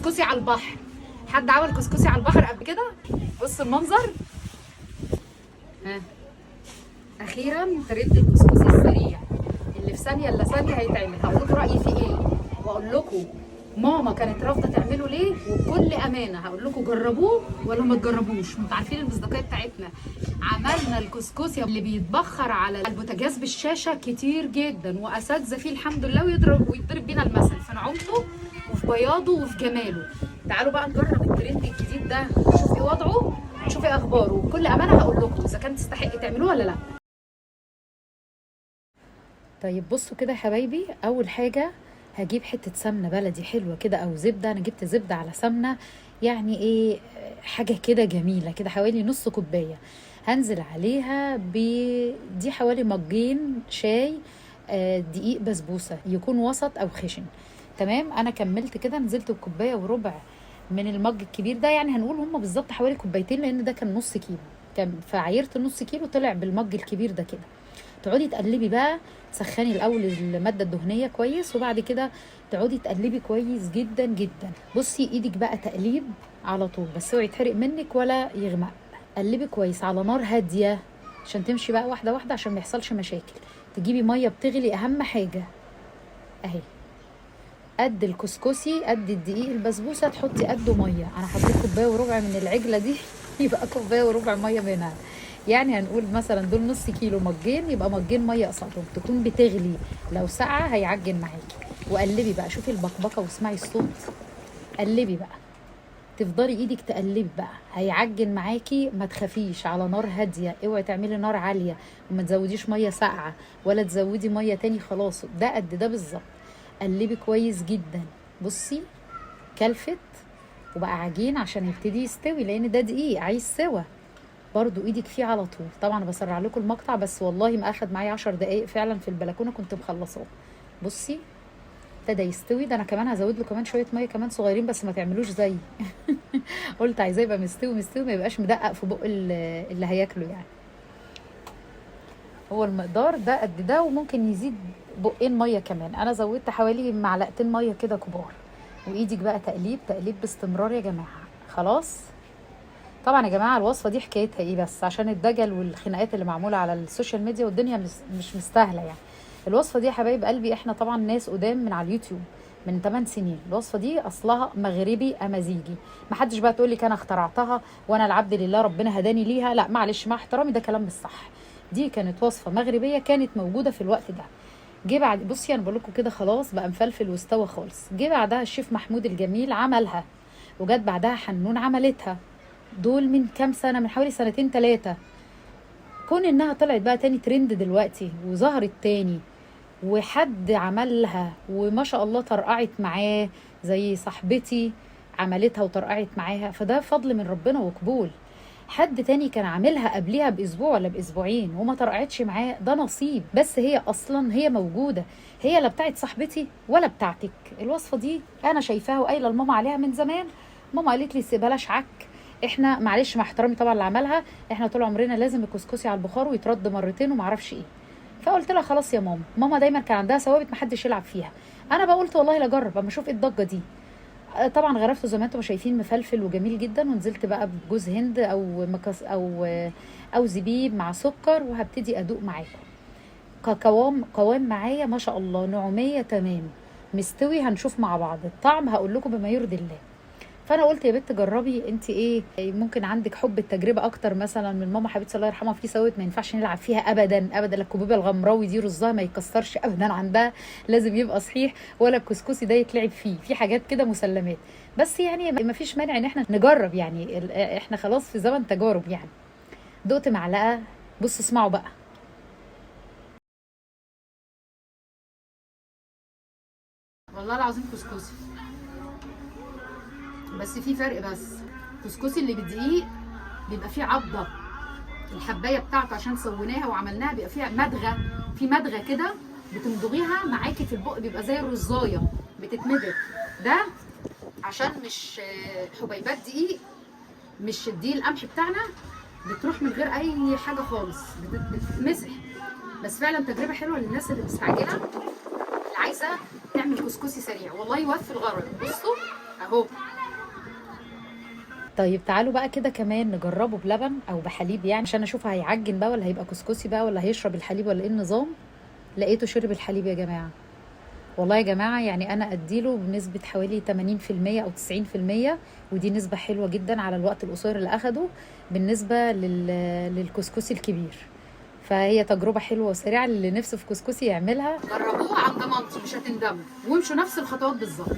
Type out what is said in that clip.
كسكسي على البحر. حد عمل كسكسي على البحر قبل كده؟ بص المنظر. ها اخيرا ترند الكسكسي السريع اللي في ثانيه الا ثانيه هيتعمل. هقول لكم رايي فيه ايه، واقول لكم ماما كانت رافضه تعمله ليه، وبكل امانه هقول لكم جربوه ولا ما تجربوش. انتوا عارفين المصداقيه بتاعتنا. عملنا الكسكسي اللي بيتبخر على البوتاجاز بالشاشه كتير جدا، واساتذه فيه الحمد لله، ويضرب بينا المثل في نعومته وفي بياضه وفي جماله. تعالوا بقى نجرب الترند الجديد ده، نشوف ايه وضعه ونشوف ايه اخباره، وبكل امانه هقول لكم اذا كان تستحق تعملوه ولا لا. طيب بصوا كده يا حبايبي، اول حاجه هجيب حته سمنه بلدي حلوه كده او زبده. انا جبت زبده على سمنه، يعني ايه، حاجه كده جميله كده، حوالي نص كوبايه. هنزل عليها دي حوالي مجين شاي، دقيق بسبوسه يكون وسط او خشن. تمام، انا كملت كده، نزلت بكوبايه وربع من المج الكبير ده، يعني هنقول هما بالظبط حوالي كوبايتين لان ده كان نص كيلو. كان فعيرت نص كيلو طلع بالمج الكبير ده كده. تقعدي تقلبي بقى، تسخني الاول الماده الدهنيه كويس، وبعد كده تقعدي تقلبي كويس جدا جدا. بصي ايدك بقى تقليب على طول، بس اوعي يتحرق منك ولا يغمق. قلبي كويس على نار هاديه عشان تمشي بقى واحده واحده عشان ما يحصلش مشاكل. تجيبي ميه بتغلي، اهم حاجه اهي، قد الكسكسي قد الدقيق البسبوسه تحطي قده ميه. انا حطيت كوبايه وربع من العجله دي يبقى كوبايه وربع ميه منها. يعني هنقول مثلا دول نص كيلو مجين، يبقى مجين ميه قصادهم تكون بتغلي. لو ساقعه هيعجن معاكي. وقلبي بقى، شوفي البقبقه واسمعي الصوت. قلبي بقى، تفضلي ايدك تقلبي بقى، هيعجن معاكي. ما تخافيش، على نار هاديه، اوعي تعملي نار عاليه، وما تزوديش ميه ساقعه ولا تزودي ميه تاني. خلاص ده قد ده بالظبط. قلبي كويس جدا. بصي كلفت وبقى عجين عشان يبتدي يستوي، لان ده دقيق عايز سوا. برضو ايدك فيه على طول. طبعا انا بسرع لكم المقطع، بس والله ما اخد معايا 10 دقايق فعلا، في البلكونه كنت مخلصاه. بصي ابتدى يستوي. ده انا كمان هزود له كمان شويه ميه كمان صغيرين، بس ما تعملوش زي قلت عايزاه يبقى مستوي مستوي، ما يبقاش مدقق في بق اللي هياكله يعني. هو المقدار ده قد ده، وممكن يزيد بقين ميه كمان. انا زودت حوالي معلقتين ميه كده كبار. وايدك بقى تقليب تقليب باستمرار يا جماعه. خلاص. طبعا يا جماعه الوصفه دي حكايتها ايه، بس عشان الدجل والخناقات اللي معموله على السوشيال ميديا والدنيا مش مستاهله يعني. الوصفه دي يا حبايب قلبي، احنا طبعا ناس قدام من على اليوتيوب من 8 سنين. الوصفه دي اصلها مغربي امازيغي. ما حدش بقى تقول لك انا اخترعتها وانا العبد لله ربنا هداني ليها، لا معلش مع احترامي ده كلام مش صح. دي كانت وصفه مغربيه كانت موجوده في الوقت ده. جه بعد، بصي انا بقول لكم كده خلاص بقى مفلفل واستوى خالص. جه بعدها الشيف محمود الجميل عملها، وجت بعدها حنون عملتها. دول من كام سنه، من حوالي سنتين 3. كون انها طلعت بقى تاني ترند دلوقتي وظهرت تاني، وحد عملها وما شاء الله طرقعت معاه، زي صاحبتي عملتها وطرقعت معاها، فده فضل من ربنا وقبول. حد تاني كان عاملها قبلها باسبوع ولا باسبوعين وما طرقعتش معاه، ده نصيب. بس هي اصلا هي موجوده، هي لا بتاعت صاحبتي ولا بتاعتك. الوصفه دي انا شايفاها وقايله لماما عليها من زمان. ماما قالت لي بلاش عك، احنا معلش مع احترامي طبعا اللي عملها، احنا طول عمرنا لازم الكسكسي على البخار ويترد مرتين وما اعرفش ايه. فقلت لها خلاص يا ماما. ماما دايما كان عندها ثوابت محدش يلعب فيها. انا بقى قلت والله لا اجرب اما اشوف ايه الضجه دي. طبعا غرفته زي ما انتم شايفين مفلفل وجميل جدا، ونزلت بقى بجوز هند او مكس او زبيب مع سكر، وهبتدي ادوق معاكم. قوام معايا ما شاء الله، نعوميه تمام، مستوي. هنشوف مع بعض الطعم، هقول لكم بما يرضي الله. فانا قلت يا بنت جربي انت، ايه ممكن عندك حب التجربه اكتر مثلا من ماما حبيبتي الله يرحمها. في ثوابت ما ينفعش نلعب فيها ابدا ابدا. الكوبيبه الغمراوي دي رزها ما يكسرش ابدا عندها، لازم يبقى صحيح. ولا الكسكسي ده يتلعب فيه، في حاجات كده مسلمات. بس يعني ما فيش مانع ان احنا نجرب يعني، احنا خلاص في زمن تجارب يعني. دقت معلقه، بصوا اسمعوا بقى. والله العظيم كسكسي، بس في فرق. بس الكسكسي اللي بالدقيق بيبقى فيه عضه، الحبايه بتاعته عشان سويناها وعملناها بيبقى فيها مدغه، في مدغه كده بتمضغيها معاكي في البق، بيبقى زي الرزايه بتتمضغ. ده عشان مش حبيبات دقيق، مش الدقيق القمح بتاعنا، بتروح من غير اي حاجه خالص، بتتمسح. بس فعلا تجربه حلوه للناس اللي مستعجله، اللي عايزه تعمل كسكسي سريع والله يوفي الغرض. بصوا اهو طيب تعالوا بقى كده كمان نجربه بلبن او بحليب، يعني عشان اشوف هيعجن بقى ولا هيبقى كسكسي بقى ولا هيشرب الحليب ولا ايه النظام. لقيته شرب الحليب يا جماعه. والله يا جماعه يعني انا اديله بنسبه حوالي 80% او 90%، ودي نسبه حلوه جدا على الوقت القصير اللي اخده بالنسبه للكسكسي الكبير. فهي تجربه حلوه وسريعه، اللي نفسه في كسكسي يعملها. جربوه عن ضمانتي مش هتندموا، وامشوا نفس الخطوات بالظبط.